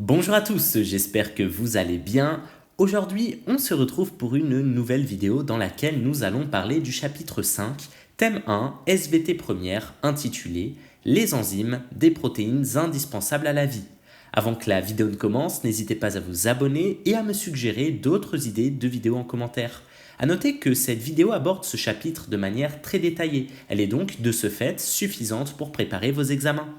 Bonjour à tous, j'espère que vous allez bien. Aujourd'hui, on se retrouve pour une nouvelle vidéo dans laquelle nous allons parler du chapitre 5, thème 1, SVT première, intitulé Les enzymes, des protéines indispensables à la vie. Avant que la vidéo ne commence, n'hésitez pas à vous abonner et à me suggérer d'autres idées de vidéos en commentaire. A noter que cette vidéo aborde ce chapitre de manière très détaillée. Elle est donc de ce fait suffisante pour préparer vos examens.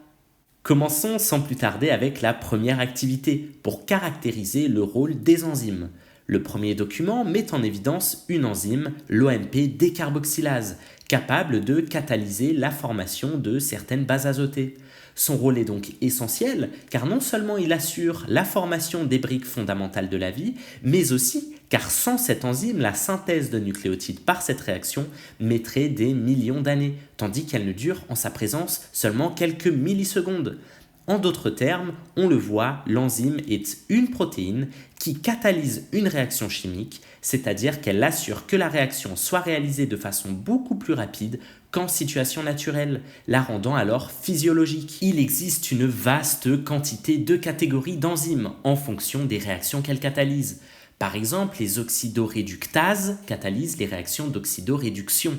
Commençons sans plus tarder avec la première activité pour caractériser le rôle des enzymes. Le premier document met en évidence une enzyme, l'OMP décarboxylase, capable de catalyser la formation de certaines bases azotées. Son rôle est donc essentiel car non seulement il assure la formation des briques fondamentales de la vie, mais aussi car sans cette enzyme, la synthèse de nucléotides par cette réaction mettrait des millions d'années, tandis qu'elle ne dure en sa présence seulement quelques millisecondes. En d'autres termes, on le voit, l'enzyme est une protéine qui catalyse une réaction chimique, c'est-à-dire qu'elle assure que la réaction soit réalisée de façon beaucoup plus rapide qu'en situation naturelle, la rendant alors physiologique. Il existe une vaste quantité de catégories d'enzymes en fonction des réactions qu'elles catalysent. Par exemple, les oxydoréductases catalysent les réactions d'oxydoréduction.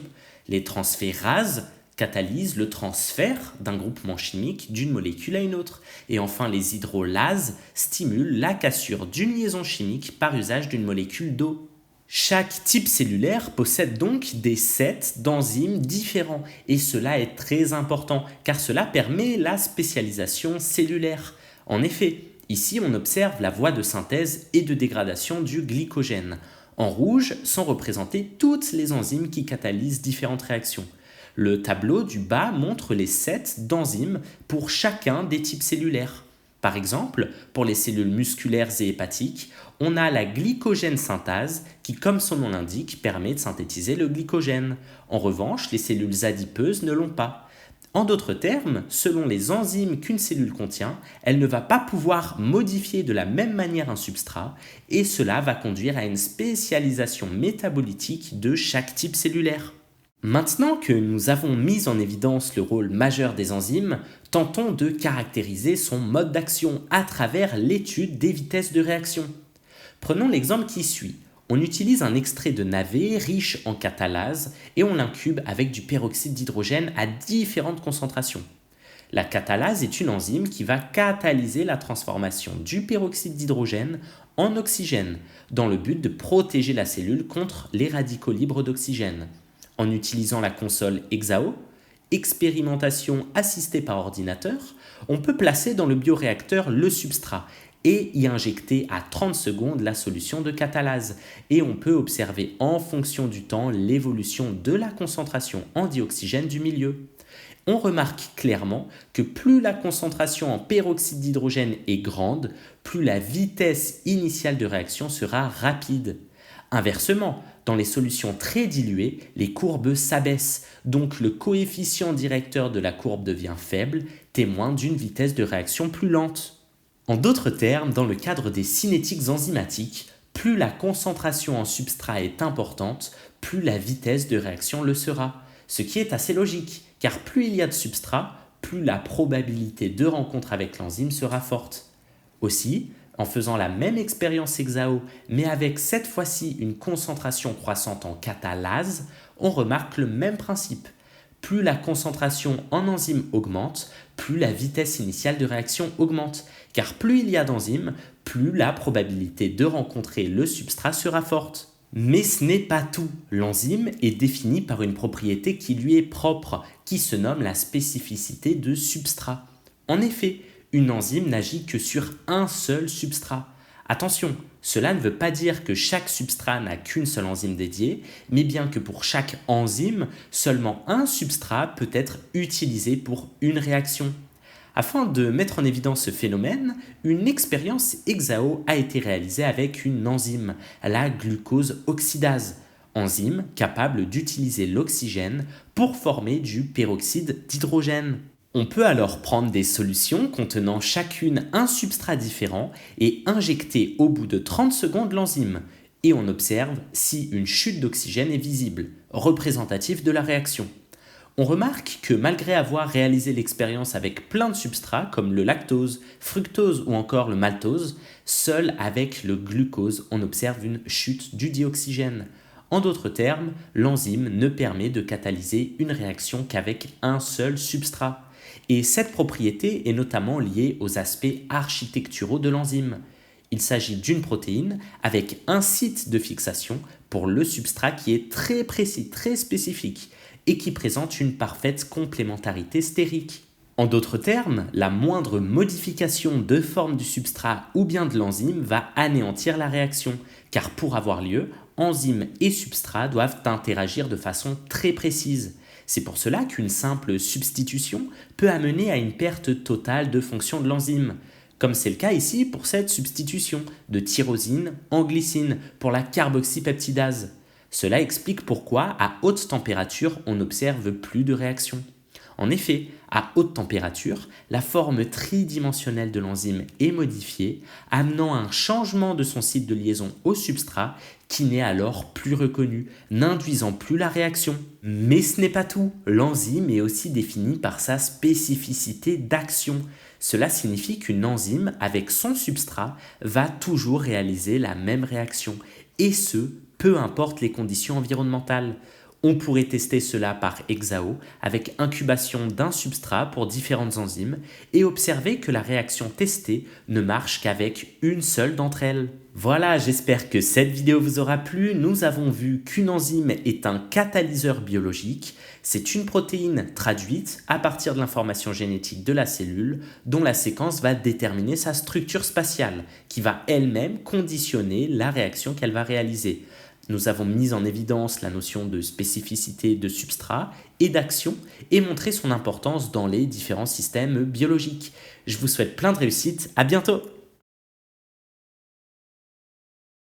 Les transférases catalysent le transfert d'un groupement chimique d'une molécule à une autre. Et enfin, les hydrolases stimulent la cassure d'une liaison chimique par usage d'une molécule d'eau. Chaque type cellulaire possède donc des sets d'enzymes différents et cela est très important car cela permet la spécialisation cellulaire. En effet, ici on observe la voie de synthèse et de dégradation du glycogène. En rouge sont représentées toutes les enzymes qui catalysent différentes réactions. Le tableau du bas montre les sets d'enzymes pour chacun des types cellulaires. Par exemple, pour les cellules musculaires et hépatiques, on a la glycogène synthase qui, comme son nom l'indique, permet de synthétiser le glycogène. En revanche, les cellules adipeuses ne l'ont pas. En d'autres termes, selon les enzymes qu'une cellule contient, elle ne va pas pouvoir modifier de la même manière un substrat et cela va conduire à une spécialisation métabolitique de chaque type cellulaire. Maintenant que nous avons mis en évidence le rôle majeur des enzymes, tentons de caractériser son mode d'action à travers l'étude des vitesses de réaction. Prenons l'exemple qui suit. On utilise un extrait de navet riche en catalase et on l'incube avec du peroxyde d'hydrogène à différentes concentrations. La catalase est une enzyme qui va catalyser la transformation du peroxyde d'hydrogène en oxygène dans le but de protéger la cellule contre les radicaux libres d'oxygène. En utilisant la console Hexao, expérimentation assistée par ordinateur, on peut placer dans le bioréacteur le substrat et y injecter à 30 secondes la solution de catalase. Et on peut observer en fonction du temps l'évolution de la concentration en dioxygène du milieu. On remarque clairement que plus la concentration en peroxyde d'hydrogène est grande, plus la vitesse initiale de réaction sera rapide. Inversement, dans les solutions très diluées, les courbes s'abaissent, donc le coefficient directeur de la courbe devient faible, témoin d'une vitesse de réaction plus lente. En d'autres termes, dans le cadre des cinétiques enzymatiques, plus la concentration en substrat est importante, plus la vitesse de réaction le sera. Ce qui est assez logique, car plus il y a de substrat, plus la probabilité de rencontre avec l'enzyme sera forte. Aussi, en faisant la même expérience Hexao, mais avec cette fois-ci une concentration croissante en catalase, on remarque le même principe. Plus la concentration en enzyme augmente, plus la vitesse initiale de réaction augmente, car plus il y a d'enzymes, plus la probabilité de rencontrer le substrat sera forte. Mais ce n'est pas tout. L'enzyme est définie par une propriété qui lui est propre, qui se nomme la spécificité de substrat. En effet, une enzyme n'agit que sur un seul substrat. Attention, cela ne veut pas dire que chaque substrat n'a qu'une seule enzyme dédiée, mais bien que pour chaque enzyme, seulement un substrat peut être utilisé pour une réaction. Afin de mettre en évidence ce phénomène, une expérience Hexao a été réalisée avec une enzyme, la glucose oxydase, enzyme capable d'utiliser l'oxygène pour former du peroxyde d'hydrogène. On peut alors prendre des solutions contenant chacune un substrat différent et injecter au bout de 30 secondes l'enzyme. Et on observe si une chute d'oxygène est visible, représentative de la réaction. On remarque que malgré avoir réalisé l'expérience avec plein de substrats comme le lactose, fructose ou encore le maltose, seul avec le glucose on observe une chute du dioxygène. En d'autres termes, l'enzyme ne permet de catalyser une réaction qu'avec un seul substrat. Et cette propriété est notamment liée aux aspects architecturaux de l'enzyme. Il s'agit d'une protéine avec un site de fixation pour le substrat qui est très précis, très spécifique et qui présente une parfaite complémentarité stérique. En d'autres termes, la moindre modification de forme du substrat ou bien de l'enzyme va anéantir la réaction, car pour avoir lieu, enzyme et substrat doivent interagir de façon très précise. C'est pour cela qu'une simple substitution peut amener à une perte totale de fonction de l'enzyme, comme c'est le cas ici pour cette substitution de tyrosine en glycine pour la carboxypeptidase. Cela explique pourquoi, à haute température, on n'observe plus de réaction. En effet, à haute température, la forme tridimensionnelle de l'enzyme est modifiée, amenant à un changement de son site de liaison au substrat qui n'est alors plus reconnu, n'induisant plus la réaction. Mais ce n'est pas tout, l'enzyme est aussi définie par sa spécificité d'action. Cela signifie qu'une enzyme avec son substrat va toujours réaliser la même réaction, et ce, peu importe les conditions environnementales. On pourrait tester cela par hexao avec incubation d'un substrat pour différentes enzymes et observer que la réaction testée ne marche qu'avec une seule d'entre elles. Voilà, j'espère que cette vidéo vous aura plu. Nous avons vu qu'une enzyme est un catalyseur biologique. C'est une protéine traduite à partir de l'information génétique de la cellule dont la séquence va déterminer sa structure spatiale qui va elle-même conditionner la réaction qu'elle va réaliser. Nous avons mis en évidence la notion de spécificité de substrat et d'action et montré son importance dans les différents systèmes biologiques. Je vous souhaite plein de réussite, à bientôt!